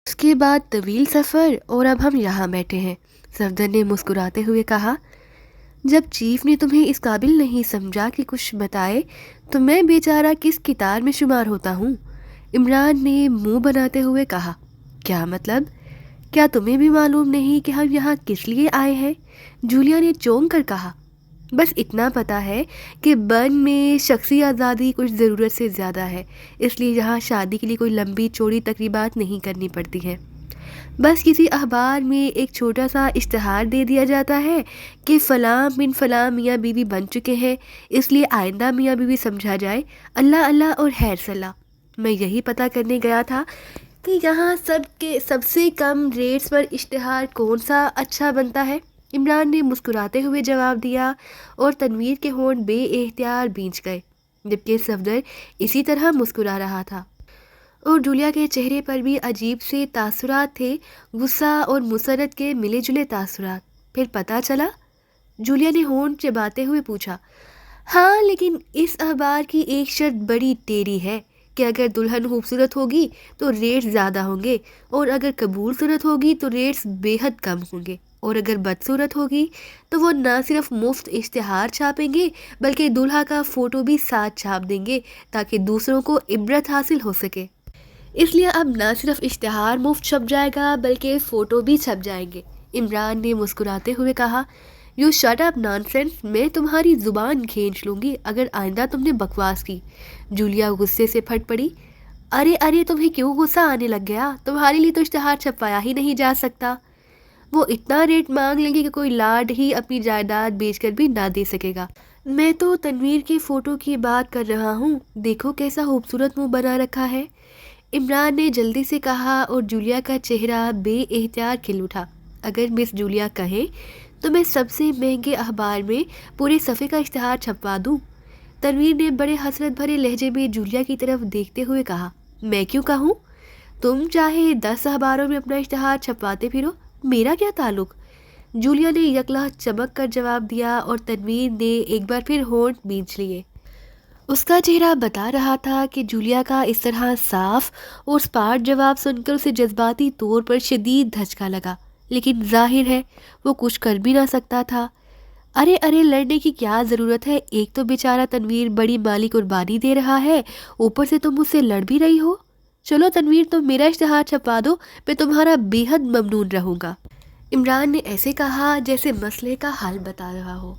اس کے بعد طویل سفر اور اب ہم یہاں بیٹھے ہیں۔ صفدر نے مسکراتے ہوئے کہا، جب چیف نے تمہیں اس قابل نہیں سمجھا کہ کچھ بتائے تو میں بیچارہ کس کتار میں شمار ہوتا ہوں؟ عمران نے منہ بناتے ہوئے کہا، کیا مطلب؟ کیا تمہیں بھی معلوم نہیں کہ ہم یہاں کس لیے آئے ہیں؟ جولیا نے چونک کر کہا، بس اتنا پتا ہے کہ برن میں شخصی آزادی کچھ ضرورت سے زیادہ ہے، اس لیے یہاں شادی کے لیے کوئی لمبی چوڑی تقریبات نہیں کرنی پڑتی ہیں۔ بس کسی اخبار میں ایک چھوٹا سا اشتہار دے دیا جاتا ہے کہ فلاں بن فلاں میاں بیوی بن چکے ہیں، اس لیے آئندہ میاں بیوی سمجھا جائے۔ اللہ اللہ اور خیر صلاح۔ میں یہی پتہ کرنے گیا تھا کہ یہاں سب سے کم ریٹس پر اشتہار کون سا اچھا بنتا ہے۔ عمران نے مسکراتے ہوئے جواب دیا اور تنویر کے ہونٹ بے اختیار بھیج گئے، جبکہ صفدر اسی طرح مسکرا رہا تھا اور جولیا کے چہرے پر بھی عجیب سے تاثرات تھے، غصہ اور مسرت کے ملے جلے تاثرات۔ پھر پتہ چلا؟ جولیا نے ہونٹ چباتے ہوئے پوچھا۔ ہاں، لیکن اس اخبار کی ایک شرط بڑی ٹیڑھی ہے کہ اگر دلہن خوبصورت ہوگی تو ریٹس زیادہ ہوں گے، اور اگر قبول صورت ہوگی تو ریٹس بے حد کم ہوں گے، اور اگر بدصورت ہوگی تو وہ نہ صرف مفت اشتہار چھاپیں گے بلکہ دلہا کا فوٹو بھی ساتھ چھاپ دیں گے تاکہ دوسروں کو عبرت حاصل ہو سکے۔ اس لیے اب نہ صرف اشتہار مفت چھپ جائے گا بلکہ فوٹو بھی چھپ جائیں گے۔ عمران نے مسکراتے ہوئے کہا، یو شٹ اپ نانسنس، میں تمہاری زبان کھینچ لوں گی اگر آئندہ تم نے بکواس کی۔ جولیا غصے سے پھٹ پڑی۔ ارے تمہیں کیوں غصہ آنے لگ گیا؟ تمہارے لیے تو اشتہار چھپوایا ہی نہیں جا سکتا۔ وہ اتنا ریٹ مانگ لیں گے کہ کوئی لاڈ ہی اپنی جائیداد بیچ کر بھی نہ دے سکے گا۔ میں تو تنویر کے فوٹو کی بات کر رہا ہوں، دیکھو کیسا خوبصورت منہ بنا رکھا ہے۔ عمران نے جلدی سے کہا اور جولیا کا چہرہ بے اختیار کھل اٹھا۔ اگر مس جولیا کہیں تو میں سب سے مہنگے اخبار میں پورے صفحے کا اشتہار چھپوا دوں۔ تنویر نے بڑے حسرت بھرے لہجے میں جولیا کی طرف دیکھتے ہوئے کہا، میں کیوں کہوں؟ تم چاہے 10 اخباروں میں اپنا اشتہار چھپواتے پھرو، میرا کیا تعلق؟ جولیا نے یکلحظ چمک کر جواب دیا اور تنویر نے ایک بار پھر ہونٹ بھینچ لیے۔ اس کا چہرہ بتا رہا تھا کہ جولیا کا اس طرح صاف اور سپاٹ جواب سن کر اسے جذباتی طور پر شدید دھچکا لگا، لیکن ظاہر ہے وہ کچھ کر بھی نہ سکتا تھا۔ ارے لڑنے کی کیا ضرورت ہے؟ ایک تو بیچارہ تنویر بڑی مالی قربانی دے رہا ہے، اوپر سے تم مجھ سے لڑ بھی رہی ہو۔ چلو تنویر، تم میرا اشتہار چھپا دو، میں تمہارا بے حد ممنون رہوں گا۔ عمران نے ایسے کہا جیسے مسئلے کا حل بتا رہا ہو۔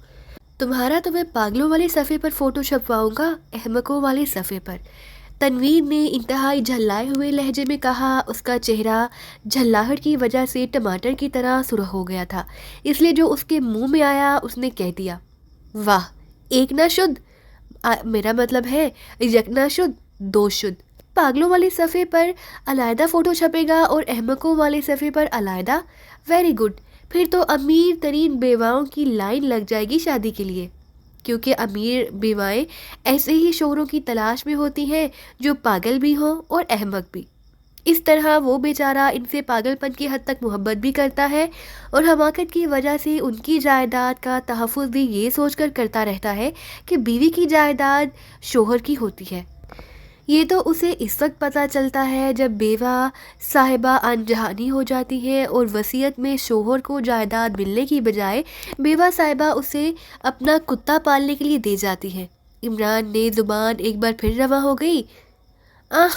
تمہارا تو میں پاگلوں والے صفحے پر فوٹو چھپواؤں گا، احمقوں والے صفحے پر، تنویر نے انتہائی جھلائے ہوئے لہجے میں کہا۔ اس کا چہرہ جھلاہٹ کی وجہ سے ٹماٹر کی طرح سرخ ہو گیا تھا، اس لیے جو اس کے منہ میں آیا اس نے کہہ دیا، واہ، ایک نہ شد، میرا مطلب ہے یک نہ شد دو شد۔ پاگلوں والے صفحے پر علیحدہ فوٹو چھپے گا اور احمقوں والے صفحے پر علیحدہ؟ ویری گڈ، پھر تو امیر ترین بیواؤں کی لائن لگ جائے گی شادی کے لیے، کیونکہ امیر بیوائیں ایسے ہی شوہروں کی تلاش میں ہوتی ہیں جو پاگل بھی ہوں اور احمق بھی۔ اس طرح وہ بیچارہ ان سے پاگل پن کی حد تک محبت بھی کرتا ہے اور حماقت کی وجہ سے ان کی جائیداد کا تحفظ بھی یہ سوچ کر کرتا رہتا ہے کہ بیوی کی جائیداد شوہر کی ہوتی ہے۔ یہ تو اسے اس وقت پتہ چلتا ہے جب بیوہ صاحبہ انجہانی ہو جاتی ہے اور وصیت میں شوہر کو جائیداد ملنے کی بجائے بیوہ صاحبہ اسے اپنا کتا پالنے کے لیے دے جاتی ہے۔ عمران نے زبان ایک بار پھر رواں ہو گئی۔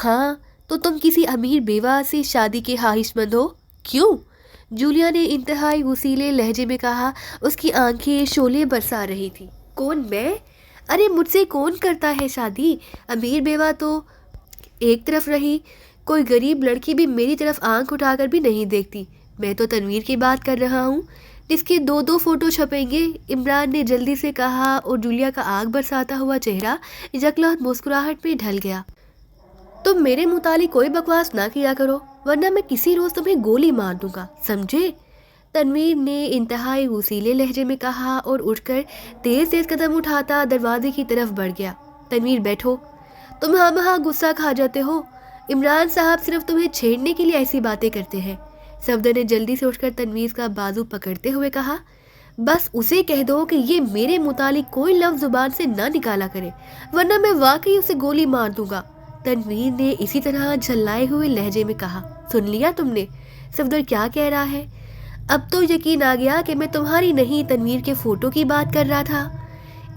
ہاں، تو تم کسی امیر بیوہ سے شادی کے خواہش مند ہو؟ کیوں؟ جولیا نے انتہائی غصیلے لہجے میں کہا، اس کی آنکھیں شعلے برسا رہی تھی۔ کون، میں؟ ارے مجھ سے کون کرتا ہے شادی؟ امیر بیوہ تو ایک طرف رہی، کوئی غریب لڑکی بھی میری طرف آنکھ اٹھا کر بھی نہیں دیکھتی۔ میں تو تنویر کی بات کر رہا ہوں جس کے 2 فوٹو چھپیں گے، عمران نے جلدی سے کہا اور جولیا کا آگ برساتا ہوا چہرہ یکلحظ مسکراہٹ میں ڈھل گیا۔ تم میرے متعلق کوئی بکواس نہ کیا کرو ورنہ میں کسی روز تمہیں گولی مار دوں گا، سمجھے؟ تنویر نے انتہائی غصیلے لہجے میں کہا اور اٹھ کر تیز قدم اٹھاتا دروازے کی طرف بڑھ گیا۔ تنویر، بیٹھو، تم ہاں غصہ کھا جاتے ہو، عمران صاحب صرف تمہیں چھیڑنے کے لیے ایسی باتیں کرتے ہیں۔ صفدر نے جلدی سے اٹھ کر تنویر کا بازو پکڑتے ہوئے کہا، بس اسے کہہ دو کہ یہ میرے متعلق کوئی لفظ زبان سے نہ نکالا کرے ورنہ میں واقعی اسے گولی مار دوں گا۔ تنویر نے اسی طرح جھلائے ہوئے لہجے میں کہا۔ سن لیا تم نے صفدر کیا کہہ رہا ہے؟ اب تو یقین آ گیا کہ میں تمہاری نہیں تنویر کے فوٹو کی بات کر رہا تھا۔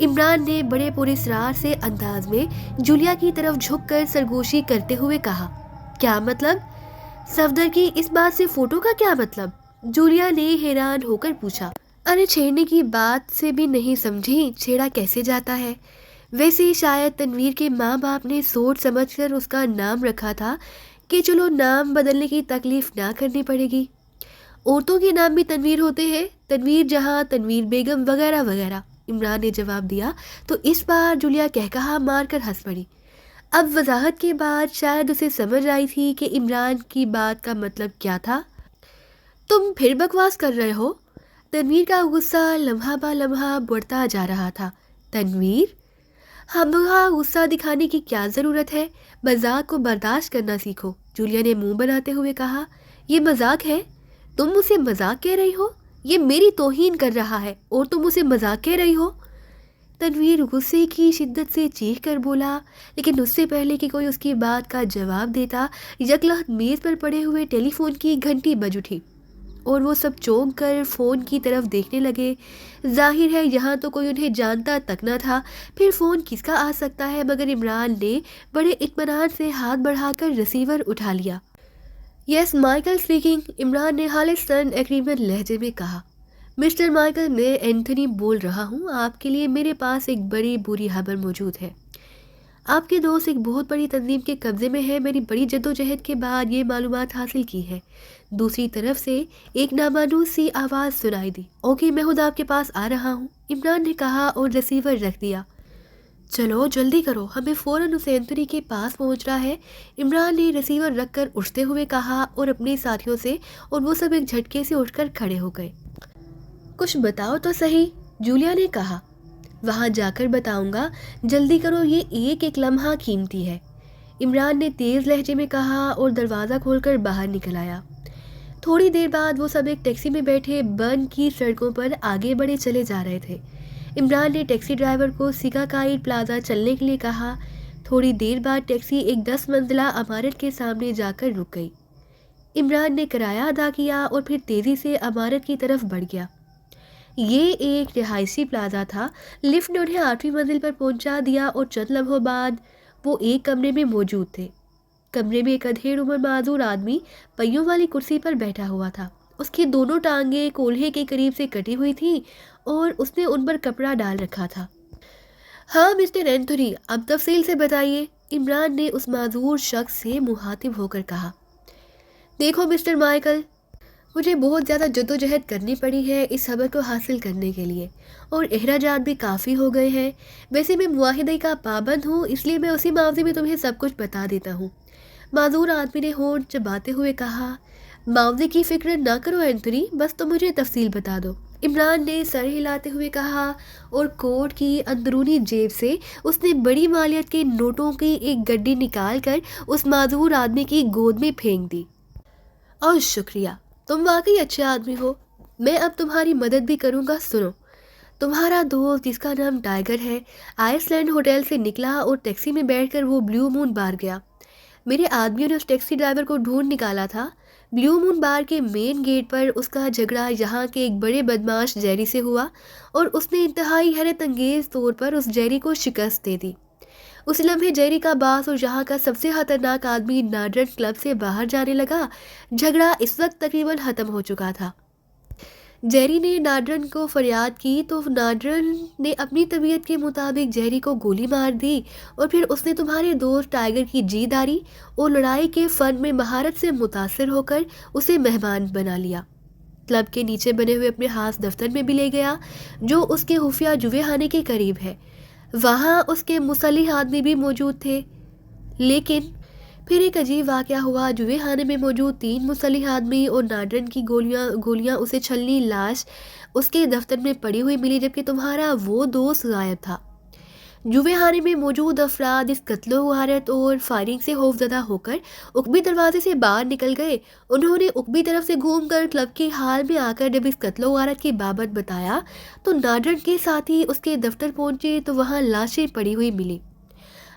عمران نے بڑے پراسرار سے انداز میں جولیا کی طرف جھک کر سرگوشی کرتے ہوئے کہا۔ کیا مطلب؟ صفدر کی اس بات سے فوٹو کا کیا مطلب؟ جولیا نے حیران ہو کر پوچھا۔ ارے چھیڑنے کی بات سے بھی نہیں سمجھی، چھیڑا کیسے جاتا ہے؟ ویسے شاید تنویر کے ماں باپ نے سوچ سمجھ کر اس کا نام رکھا تھا کہ چلو نام بدلنے کی تکلیف نہ کرنی پڑے گی۔ عورتوں کے نام بھی تنویر ہوتے ہیں، تنویر جہاں، تنویر بیگم وغیرہ وغیرہ، عمران نے جواب دیا تو اس بار جولیا کہا مار کر ہنس پڑی۔ اب وضاحت کے بعد شاید اسے سمجھ آئی تھی کہ عمران کی بات کا مطلب کیا تھا۔ تم پھر بکواس کر رہے ہو؟ تنویر کا غصہ لمحہ با لمحہ بڑھتا جا رہا تھا۔ تنویر؟ ہم غصہ دکھانے کی کیا ضرورت ہے؟ مذاق کو برداشت کرنا سیکھو، جولیا نے منہ بناتے ہوئے کہا۔ یہ مذاق ہے؟ تم اسے مذاق کہہ رہی ہو؟ یہ میری توہین کر رہا ہے اور تم اسے مذاق کہہ رہی ہو؟ تنویر غصے کی شدت سے چیخ کر بولا، لیکن اس سے پہلے کہ کوئی اس کی بات کا جواب دیتا، یکلخت میز پر پڑے ہوئے ٹیلی فون کی گھنٹی بج اٹھی اور وہ سب چونک کر فون کی طرف دیکھنے لگے۔ ظاہر ہے یہاں تو کوئی انہیں جانتا تک نہ تھا، پھر فون کس کا آ سکتا ہے، مگر عمران نے بڑے اطمینان سے ہاتھ بڑھا کر ریسیور اٹھا لیا۔ یس مائیکل اسپیکنگ، عمران نے خالصتاً ایگریمنٹ لہجے میں کہا۔ مسٹر مائیکل، میں اینتھنی بول رہا ہوں، آپ کے لیے میرے پاس ایک بڑی بری خبر موجود ہے۔ آپ کے دوست ایک بہت بڑی تنظیم کے قبضے میں ہے، میری بڑی جدوجہد کے بعد یہ معلومات حاصل کی ہے۔ دوسری طرف سے ایک نامانوس سی آواز سنائی دی۔ اوکے، میں خود آپ کے پاس آ رہا ہوں، عمران نے کہا اور ریسیور رکھ دیا۔ چلو جلدی کرو، ہمیں فوراً اس اینتھنی کے پاس پہنچنا ہے، عمران نے ریسیور رکھ کر اٹھتے ہوئے کہا اور اپنے ساتھیوں سے، اور وہ سب ایک جھٹکے سے اٹھ کر کھڑے ہو گئے۔ کچھ بتاؤ تو صحیح، جولیا نے کہا۔ وہاں جا کر بتاؤں گا، جلدی کرو، یہ ایک ایک لمحہ قیمتی ہے، عمران نے تیز لہجے میں کہا اور دروازہ کھول کر باہر نکل آیا۔ تھوڑی دیر بعد وہ سب ایک ٹیکسی میں بیٹھے بند کی سڑکوں پر آگے بڑھے چلے جا رہے تھے۔ عمران نے ٹیکسی ڈرائیور کو سیکاکائی پلازا چلنے کے لیے کہا۔ تھوڑی دیر بعد ٹیکسی ایک 10 منزلہ عمارت کے سامنے جا کر رک گئی۔ عمران نے کرایہ ادا کیا اور پھر تیزی سے عمارت کی طرف بڑھ گیا۔ یہ ایک رہائشی پلازا تھا، لفٹ نے انہیں 8ویں منزل پر پہنچا دیا اور چند لمحوں بعد وہ ایک کمرے میں موجود تھے۔ کمرے میں ایک ادھیڑ عمر معذور آدمی پہیوں والی کرسی پر بیٹھا ہوا تھا۔ اس کی دونوں ٹانگیں کولہے کے قریب سے کٹی ہوئی تھیں اور اس نے ان پر کپڑا ڈال رکھا تھا۔ ہاں مسٹر اینتھنی، اب تفصیل سے بتائیے، عمران نے اس معذور شخص سے مخاطب ہو کر کہا۔ دیکھو مسٹر مائیکل، مجھے بہت زیادہ جدوجہد کرنی پڑی ہے اس خبر کو حاصل کرنے کے لیے، اور اخراجات بھی کافی ہو گئے ہیں۔ ویسے میں معاہدے کا پابند ہوں، اس لیے میں اسی معاوضے میں تمہیں سب کچھ بتا دیتا ہوں، معذور آدمی نے ہونٹ چباتے ہوئے کہا۔ معاوضے کی فکر نہ کرو اینتھنی، بس تم مجھے تفصیل بتا دو، عمران نے سر ہلاتے ہوئے کہا، اور کوٹ کی اندرونی جیب سے اس نے بڑی مالیت کے نوٹوں کی ایک گڈی نکال کر اس معذور آدمی کی گود میں پھینک دی۔ اور شکریہ، تم واقعی اچھے آدمی ہو، میں اب تمہاری مدد بھی کروں گا۔ سنو، تمہارا دوست جس کا نام ٹائیگر ہے، آئس لینڈ ہوٹل سے نکلا اور ٹیکسی میں بیٹھ کر وہ بلیو مون بار گیا۔ میرے آدمیوں نے اس ٹیکسی ڈرائیور کو ڈھونڈ نکالا تھا۔ بلیو مون بار کے مین گیٹ پر اس کا جھگڑا یہاں کے ایک بڑے بدماش جیری سے ہوا اور اس نے انتہائی حیرت انگیز طور پر اس جیری کو شکست دے دی۔ اس لمحے جیری کا باس اور یہاں کا سب سے خطرناک آدمی ناڈرن کلب سے باہر جانے لگا۔ جھگڑا اس وقت تقریباً ختم ہو چکا تھا۔ جیری نے ناڈرن کو فریاد کی تو ناڈرن نے اپنی طبیعت کے مطابق جیری کو گولی مار دی، اور پھر اس نے تمہارے دوست ٹائیگر کی جیداری اور لڑائی کے فن میں مہارت سے متاثر ہو کر اسے مہمان بنا لیا۔ کلب کے نیچے بنے ہوئے اپنے خاص دفتر میں بھی لے گیا جو اس کے خفیہ جوے خانے کے قریب ہے۔ وہاں اس کے مسلح آدمی بھی موجود تھے، لیکن پھر ایک عجیب واقعہ ہوا۔ جوے خانے میں موجود 3 مسلح آدمی اور ناڈرن کی گولیاں اسے چھلنی لاش اس کے دفتر میں پڑی ہوئی ملی، جبکہ تمہارا وہ دوست غائب تھا۔ جوے خانے میں موجود افراد اس قتل و غارت اور فائرنگ سے خوفزدہ ہو کر عقبی دروازے سے باہر نکل گئے۔ انہوں نے عقبی طرف سے گھوم کر کلب کے حال میں آ کر جب اس قتل و غارت کی بابت بتایا تو ناڈرن کے ساتھی اس کے دفتر پہنچے تو وہاں لاشیں پڑی ہوئی ملی۔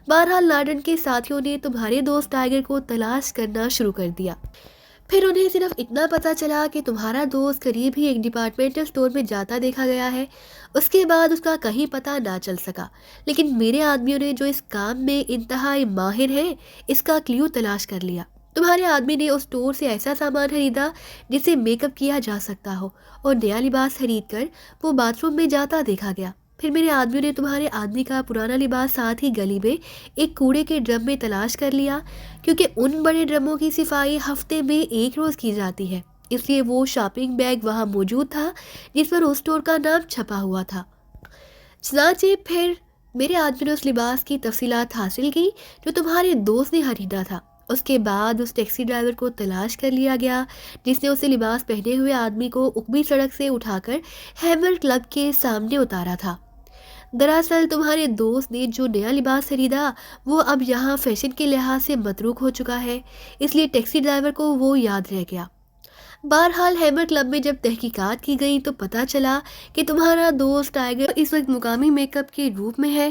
بہرحال ناڈرن کے ساتھیوں نے تمہارے دوست ٹائیگر کو تلاش کرنا شروع کر دیا۔ پھر انہیں صرف اتنا پتہ چلا کہ تمہارا دوست قریب ہی ایک ڈپارٹمنٹل اسٹور میں جاتا دیکھا گیا ہے۔ اس کے بعد اس کا کہیں پتہ نہ چل سکا، لیکن میرے آدمیوں نے جو اس کام میں انتہائی ماہر ہیں اس کا کلیو تلاش کر لیا۔ تمہارے آدمی نے اس اسٹور سے ایسا سامان خریدا جسے میک اپ کیا جا سکتا ہو، اور نیا لباس خرید کر وہ باتھ روم میں جاتا دیکھا گیا۔ پھر میرے آدمیوں نے تمہارے آدمی کا پرانا لباس ساتھ ہی گلی میں ایک کوڑے کے ڈرم میں تلاش کر لیا، کیونکہ ان بڑے ڈرموں کی صفائی ہفتے میں ایک روز کی جاتی ہے، اس لیے وہ شاپنگ بیگ وہاں موجود تھا جس پر اس اسٹور کا نام چھپا ہوا تھا۔ چنانچہ پھر میرے آدمی نے اس لباس کی تفصیلات حاصل کی جو تمہارے دوست نے خریدا تھا۔ اس کے بعد اس ٹیکسی ڈرائیور کو تلاش کر لیا گیا جس نے اسے لباس پہنے ہوئے آدمی کو عقبی سڑک سے اٹھا کر ہیمر کلب کے سامنے اتارا تھا۔ دراصل تمہارے دوست نے جو نیا لباس خریدا وہ اب یہاں فیشن کے لحاظ سے متروک ہو چکا ہے، اس لیے ٹیکسی ڈرائیور کو وہ یاد رہ گیا۔ بہرحال ہیمر کلب میں جب تحقیقات کی گئی تو پتہ چلا کہ تمہارا دوست ٹائیگر اس وقت مقامی میک اپ کے روپ میں ہے۔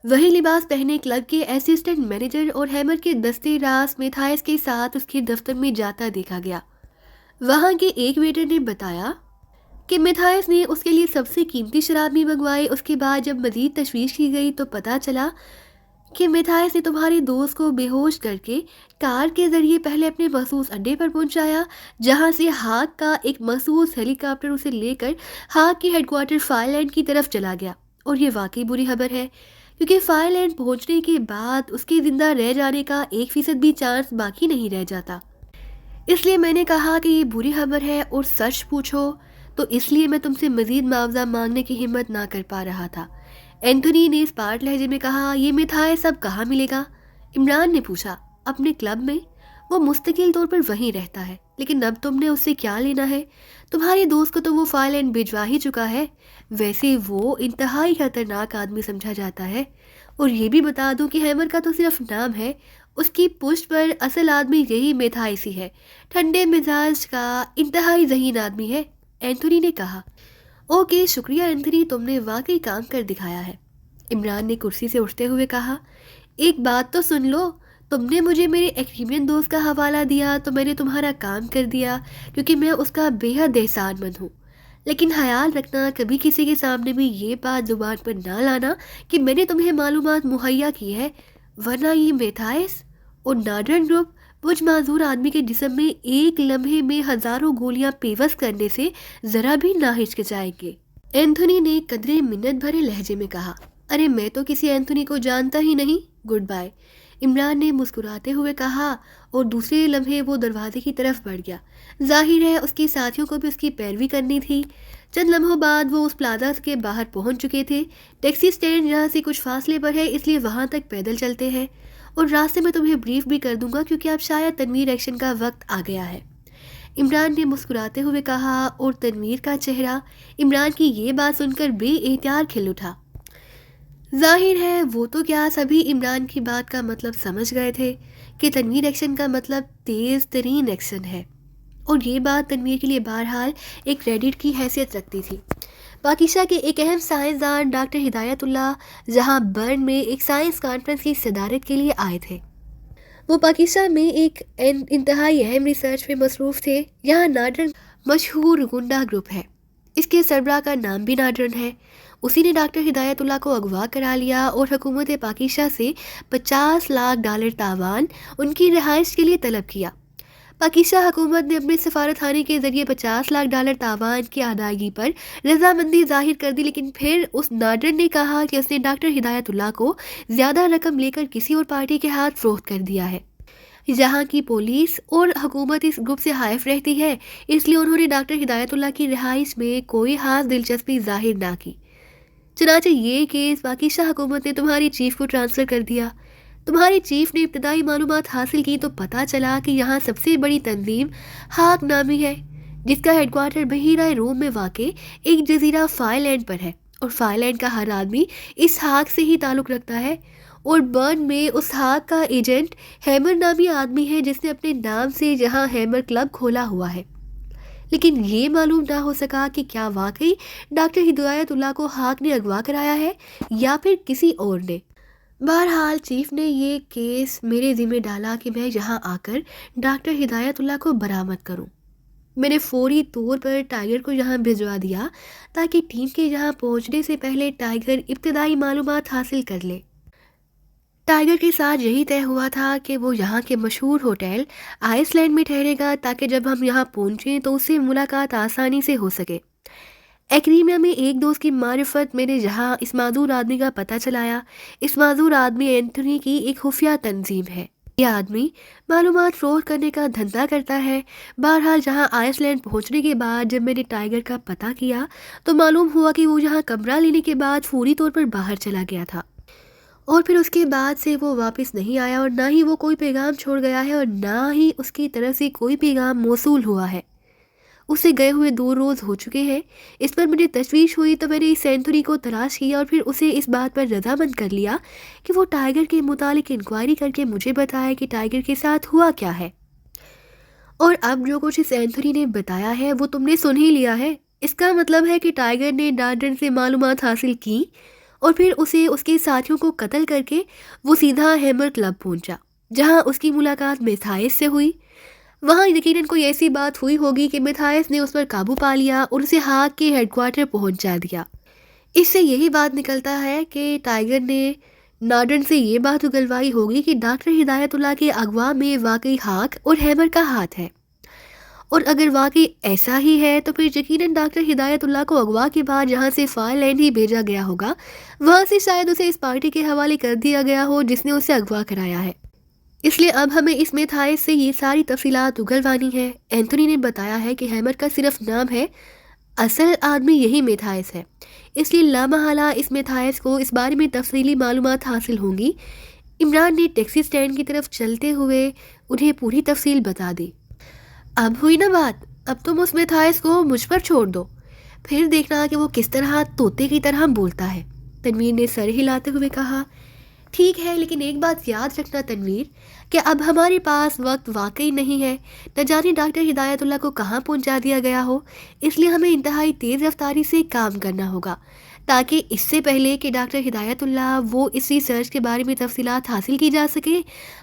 وہی لباس پہنے کلب کے اسسٹنٹ مینیجر اور ہیمر کے دستے راس میتھائس کے ساتھ اس کے دفتر میں جاتا دیکھا گیا۔ وہاں کے ایک ویٹر نے بتایا کہ میتھائس نے اس کے لیے سب سے قیمتی شراب بھی منگوائی۔ اس کے بعد جب مزید تشویش کی گئی تو پتہ چلا کہ میتھائس نے تمہارے دوست کو بے ہوش کر کے کار کے ذریعے پہلے اپنے مخصوص اڈے پر پہنچایا، جہاں سے ہاک کا ایک مخصوص ہیلی کاپٹر اسے لے کر ہاک کے ہیڈ کوارٹر فائر لینڈ کی طرف چلا گیا۔ اور یہ واقعی بری خبر ہے، کیونکہ فائر لینڈ پہنچنے کے بعد اس کے زندہ رہ جانے کا 1% بھی چانس باقی نہیں رہ جاتا۔ اس لیے میں نے کہا کہ یہ بری خبر ہے، اور سچ پوچھو تو اس لیے میں تم سے مزید معاوضہ مانگنے کی ہمت نہ کر پا رہا تھا۔ اینتھونی نے اسپارٹ لہجے میں کہا، یہ میتھائس اب کہاں ملے گا؟ عمران نے پوچھا، اپنے کلب میں، وہ مستقل طور پر وہیں رہتا ہے، لیکن اب تم نے اس سے کیا لینا ہے؟ تمہارے دوست کو تو وہ فائر لینڈ بھجوا ہی چکا ہے۔ ویسے وہ انتہائی خطرناک آدمی سمجھا جاتا ہے، اور یہ بھی بتا دوں کہ ہیمر کا تو صرف نام ہے، اس کی پشت پر اصل آدمی یہی میتھائس ہی ہے۔ ٹھنڈے مزاج کا انتہائی ذہین آدمی ہے، اینتھونی نے کہا۔ اوکے، شکریہ اینتھونی، تم نے واقعی کام کر دکھایا ہے، عمران نے کرسی سے اٹھتے ہوئے کہا۔ ایک بات تو سن لو، تم نے مجھے میرے ایکریمین دوست کا حوالہ دیا تو میں نے تمہارا کام کر دیا، کیونکہ میں اس کا بے حد احسان مند ہوں۔ لیکن خیال رکھنا کبھی کسی کے سامنے بھی یہ بات زبان پر نہ لانا کہ میں نے تمہیں معلومات مہیا کی ہے، ورنہ یہ میتھائس اور ناڈرن گروپ مجھ معذور آدمی کے جسم میں ایک لمحے میں ہزاروں گولیاں پیوست کرنے سے ذرا بھی نہ ہچکچائیں گے، اینتھونی نے قدرے منت بھرے لہجے میں کہا۔ ارے میں تو کسی اینتھونی کو جانتا ہی نہیں، گڈ بائے، عمران نے مسکراتے ہوئے کہا، اور دوسرے لمحے وہ دروازے کی طرف بڑھ گیا۔ ظاہر ہے اس کے ساتھیوں کو بھی اس کی پیروی کرنی تھی۔ چند لمحوں بعد وہ اس پلازا کے باہر پہنچ چکے تھے۔ ٹیکسی اسٹینڈ یہاں سے کچھ فاصلے پر ہے، اس لیے وہاں تک پیدل چلتے ہیں، اور راستے میں تمہیں بریف بھی کر دوں گا کیونکہ اب شاید تنویر ایکشن کا وقت آ گیا ہے، عمران نے مسکراتے ہوئے کہا، اور تنویر کا چہرہ عمران کی یہ بات سن کر بے اختیار کھل اٹھا۔ ظاہر ہے وہ تو کیا سبھی عمران کی بات کا مطلب سمجھ گئے تھے کہ تنویر ایکشن کا مطلب تیز ترین ایکشن ہے، اور یہ بات تنویر کے لیے بہرحال ایک کریڈٹ کی حیثیت رکھتی تھی۔ پاکیزہ کے ایک اہم سائنسدان ڈاکٹر ہدایت اللہ جہاں برن میں ایک سائنس کانفرنس کی صدارت کے لیے آئے تھے۔ وہ پاکیزہ میں ایک انتہائی اہم ریسرچ میں مصروف تھے۔ یہاں ناڈرن مشہور گنڈا گروپ ہے، اس کے سربراہ کا نام بھی ناڈرن ہے۔ اسی نے ڈاکٹر ہدایت اللہ کو اغوا کرا لیا اور حکومت پاکیزہ سے $50 لاکھ تاوان ان کی رہائش کے لیے طلب کیا۔ پاکیزہ حکومت نے اپنے سفارت خانے کے ذریعے $50 لاکھ تاوان کی ادائیگی پر رضامندی ظاہر کر دی، لیکن پھر اس ناڈرن نے کہا کہ اس نے ڈاکٹر ہدایت اللہ کو زیادہ رقم لے کر کسی اور پارٹی کے ہاتھ فروخت کر دیا ہے۔ یہاں کی پولیس اور حکومت اس گروپ سے حائف رہتی ہے، اس لیے انہوں نے ڈاکٹر ہدایت اللہ کی رہائش میں کوئی خاص دلچسپی ظاہر نہ کی۔ چنانچہ یہ کیس پاکیزہ حکومت نے تمہاری چیف کو ٹرانسفر کر دیا۔ تمہاری چیف نے ابتدائی معلومات حاصل کی تو پتہ چلا کہ یہاں سب سے بڑی تنظیم ہاک نامی ہے، جس کا ہیڈ کوارٹر بحیرہ روم میں واقع ایک جزیرہ فائر لینڈ پر ہے، اور فائر لینڈ کا ہر آدمی اس ہاک سے ہی تعلق رکھتا ہے، اور برن میں اس ہاک کا ایجنٹ ہیمر نامی آدمی ہے جس نے اپنے نام سے یہاں ہیمر کلب کھولا ہوا ہے۔ لیکن یہ معلوم نہ ہو سکا کہ کیا واقعی ڈاکٹر ہدایت اللہ کو ہاک نے اغوا کرایا ہے یا پھر کسی اور نے۔ بہرحال چیف نے یہ کیس میرے ذمہ ڈالا کہ میں یہاں آ کر ڈاکٹر ہدایت اللہ کو برآمد کروں۔ میں نے فوری طور پر ٹائیگر کو یہاں بھجوا دیا تاکہ ٹیم کے یہاں پہنچنے سے پہلے ٹائیگر ابتدائی معلومات حاصل کر لے۔ ٹائیگر کے ساتھ یہی طے ہوا تھا کہ وہ یہاں کے مشہور ہوٹل آئس لینڈ میں ٹھہرے گا تاکہ جب ہم یہاں پہنچیں تو اس سے ملاقات آسانی سے ہو سکے۔ ایکریمیا میں ایک دوست کی معرفت میں نے یہاں اس معذور آدمی کا پتہ چلایا۔ اس معذور آدمی اینتھونی کی ایک خفیہ تنظیم ہے۔ یہ آدمی معلومات فروخت کرنے کا دھندا کرتا ہے۔ بہرحال یہاں آئس لینڈ پہنچنے کے بعد جب میں نے ٹائیگر کا پتہ کیا تو معلوم ہوا کہ وہ یہاں کمرہ لینے کے بعد فوری طور پر باہر چلا گیا تھا، اور پھر اس کے بعد سے وہ واپس نہیں آیا، اور نہ ہی وہ کوئی پیغام چھوڑ گیا ہے اور نہ ہی اس کی طرف سے کوئی پیغام موصول ہوا ہے۔ اسے گئے ہوئے 2 روز ہو چکے ہیں۔ اس پر مجھے تشویش ہوئی تو میں نے اس اینتھونی کو تلاش کیا اور پھر اسے اس بات پر رضامند کر لیا کہ وہ ٹائیگر کے متعلق انکوائری کر کے مجھے بتائے کہ ٹائیگر کے ساتھ ہوا کیا ہے۔ اور اب جو کچھ اس اینتھونی نے بتایا ہے وہ تم نے سن ہی لیا ہے۔ اس کا مطلب ہے کہ ٹائیگر نے ڈارڈن سے معلومات حاصل کی اور پھر اسے اس کے ساتھیوں کو قتل کر کے وہ سیدھا ہیمر کلب پہنچا جہاں اس کی ملاقات میتھائس سے ہوئی۔ وہاں یقیناً کوئی ایسی بات ہوئی ہوگی کہ میتھائس نے اس پر قابو پا لیا اور اسے ہاک کے ہیڈ کوارٹر پہنچا دیا۔ اس سے یہی بات نکلتا ہے کہ ٹائیگر نے نارڈن سے یہ بات اگلوائی ہوگی کہ ڈاکٹر ہدایت اللہ کے اغوا میں واقعی ہاک اور ہیمر کا ہاتھ ہے، اور اگر واقعی ایسا ہی ہے تو پھر یقیناً ڈاکٹر ہدایت اللہ کو اغوا کے بعد جہاں سے فائر لینڈ ہی بھیجا گیا ہوگا وہاں سے شاید اسے اس پارٹی کے حوالے کر دیا گیا ہو جس نے اسے اغوا کرایا ہے۔ اس لیے اب ہمیں اس میتھائس سے یہ ساری تفصیلات اگلوانی ہے۔ اینتھونی نے بتایا ہے کہ ہیمر کا صرف نام ہے، اصل آدمی یہی میتھائس ہے، اس لیے لامحالہ اس میتھائس کو اس بارے میں تفصیلی معلومات حاصل ہوں گی۔ عمران نے ٹیکسی سٹینڈ کی طرف چلتے ہوئے انہیں پوری تفصیل بتا دی۔ اب ہوئی نا بات، اب تم اس میتھائس کو مجھ پر چھوڑ دو، پھر دیکھنا کہ وہ کس طرح طوطے کی طرح بولتا ہے۔ تنویر نے سر ہلاتے ہوئے کہا، ٹھیک ہے، لیکن ایک بات یاد رکھنا تنویر کہ اب ہمارے پاس وقت واقعی نہیں ہے، نہ جانے ڈاکٹر ہدایت اللہ کو کہاں پہنچا دیا گیا ہو، اس لیے ہمیں انتہائی تیز رفتاری سے کام کرنا ہوگا تاکہ اس سے پہلے کہ ڈاکٹر ہدایت اللہ وہ اس ریسرچ کے بارے میں تفصیلات حاصل کی جا سکے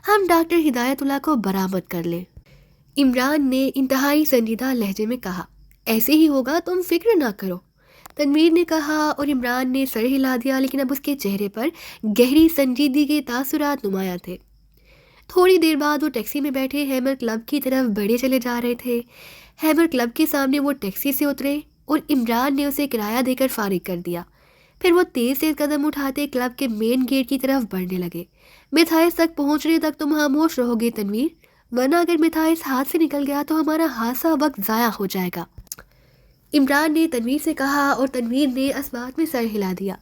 ہم ڈاکٹر ہدایت اللہ کو برآمد کر لیں۔ عمران نے انتہائی سنجیدہ لہجے میں کہا، ایسے ہی ہوگا، تم فکر نہ کرو۔ تنویر نے کہا اور عمران نے سر ہلا دیا، لیکن اب اس کے چہرے پر گہری سنجیدگی کے تاثرات نمایاں تھے۔ تھوڑی دیر بعد وہ ٹیکسی میں بیٹھے ہیمر کلب کی طرف بڑھے چلے جا رہے تھے۔ ہیمر کلب کے سامنے وہ ٹیکسی سے اترے اور عمران نے اسے کرایہ دے کر فارغ کر دیا۔ پھر وہ تیز تیز قدم اٹھاتے کلب کے مین گیٹ کی طرف بڑھنے لگے۔ میتھائس تک پہنچنے تک تم خاموش رہو گے تنویر، ورنہ اگر میتھائس ہاتھ سے نکل گیا تو ہمارا حادثہ وقت ضائع ہو جائے گا۔ عمران نے تنویر سے کہا اور تنویر نے اسبات میں سر ہلا دیا۔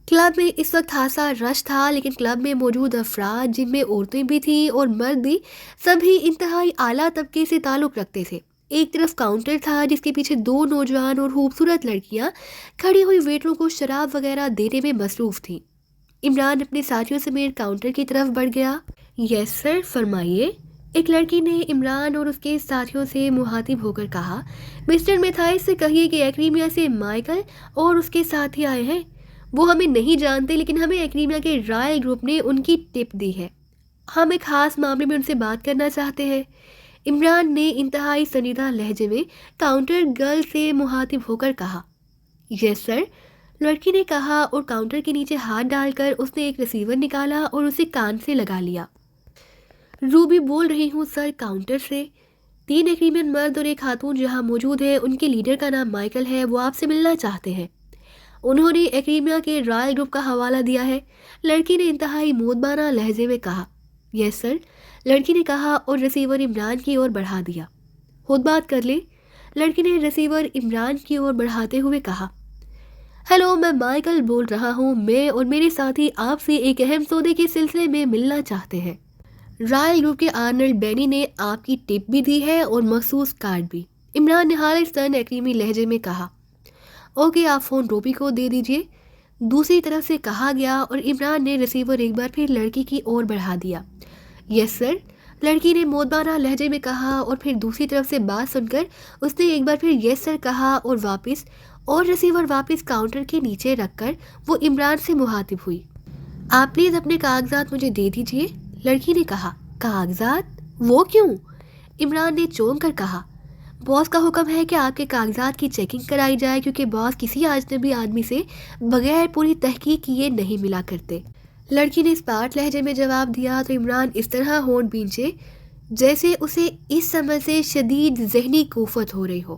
کلب میں اس وقت خاصا رش تھا، لیکن کلب میں موجود افراد جن میں عورتیں بھی تھیں اور مرد بھی، سبھی انتہائی اعلیٰ طبقے سے تعلق رکھتے تھے۔ ایک طرف کاؤنٹر تھا جس کے پیچھے 2 نوجوان اور خوبصورت لڑکیاں کھڑی ہوئی ویٹروں کو شراب وغیرہ دینے میں مصروف تھیں۔ عمران اپنے ساتھیوں سمیت کاؤنٹر کی طرف بڑھ گیا۔ یس سر، فرمائیے، ایک لڑکی نے عمران اور اس کے ساتھیوں سے مخاطب ہو کر کہا۔ مسٹر میتھائس سے کہیے کہ ایکریمیا سے مائیکل اور اس کے ساتھی آئے ہیں۔ وہ ہمیں نہیں جانتے، لیکن ہمیں ایکریمیا کے رائل گروپ نے ان کی ٹپ دی ہے۔ ہم ایک خاص معاملے میں ان سے بات کرنا چاہتے ہیں۔ عمران نے انتہائی سنجیدہ لہجے میں کاؤنٹر گرل سے مخاطب ہو کر کہا۔ یس سر، لڑکی نے کہا اور کاؤنٹر کے نیچے ہاتھ ڈال کر اس نے ایک ریسیور نکالا اور اسے کان سے لگا لیا۔ روبی بول رہی ہوں سر، کاؤنٹر سے 3 ایکریمین مرد اور ایک خاتون جہاں موجود ہے، ان کے لیڈر کا نام مائیکل ہے، وہ آپ سے ملنا چاہتے ہیں۔ انہوں نے ایکریمیا کے رائل گروپ کا حوالہ دیا ہے، لڑکی نے انتہائی مودبانہ لہجے میں کہا۔ یس سر، لڑکی نے کہا اور ریسیور عمران کی اور بڑھا دیا۔ خود بات کر لیں، لڑکی نے ریسیور عمران کی اور بڑھاتے ہوئے کہا۔ ہیلو، میں مائیکل بول رہا ہوں، میں اور میرے ساتھی آپ سے ایک اہم سودے کے سلسلے میں ملنا چاہتے ہیں۔ رائل گروپ کے آرنلڈ بینی نے آپ کی ٹپ بھی دی ہے اور مخصوص کارڈ بھی، عمران نے خالصتاً ایکریمی لہجے میں کہا۔ اوکے، آپ فون روبی کو دے دیجئے، دوسری طرف سے کہا گیا اور عمران نے ریسیور ایک بار پھر لڑکی کی اور بڑھا دیا۔ یس سر، لڑکی نے مودبانہ لہجے میں کہا اور پھر دوسری طرف سے بات سن کر اس نے ایک بار پھر یس سر کہا اور ریسیور واپس کاؤنٹر کے نیچے رکھ کر وہ عمران سے مخاطب ہوئی۔ آپ پلیز اپنے کاغذات مجھے دے دیجئے، لڑکی نے کہا۔ کاغذات؟ وہ کیوں؟ عمران نے چونک کر کہا۔ باس کا حکم ہے کہ آپ کے کاغذات کی چیکنگ کرائی جائے، کیونکہ باس کسی اجنبی آدمی سے بغیر پوری تحقیق کیے نہیں ملا کرتے۔ لڑکی نے اسپاٹ لہجے میں جواب دیا تو عمران اس طرح ہونٹ بھینچے جیسے اسے اس سمجھ سے شدید ذہنی کوفت ہو رہی ہو،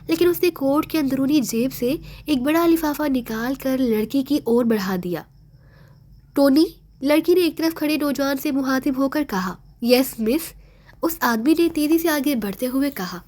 لیکن اس نے کوٹ کے اندرونی جیب سے ایک بڑا لفافہ نکال کر لڑکی کی اور بڑھا دیا۔ ٹونی، لڑکی نے ایک طرف کھڑے نوجوان سے مخاطب ہو کر کہا۔ یس مس، اس آدمی نے تیزی سے آگے بڑھتے ہوئے کہا۔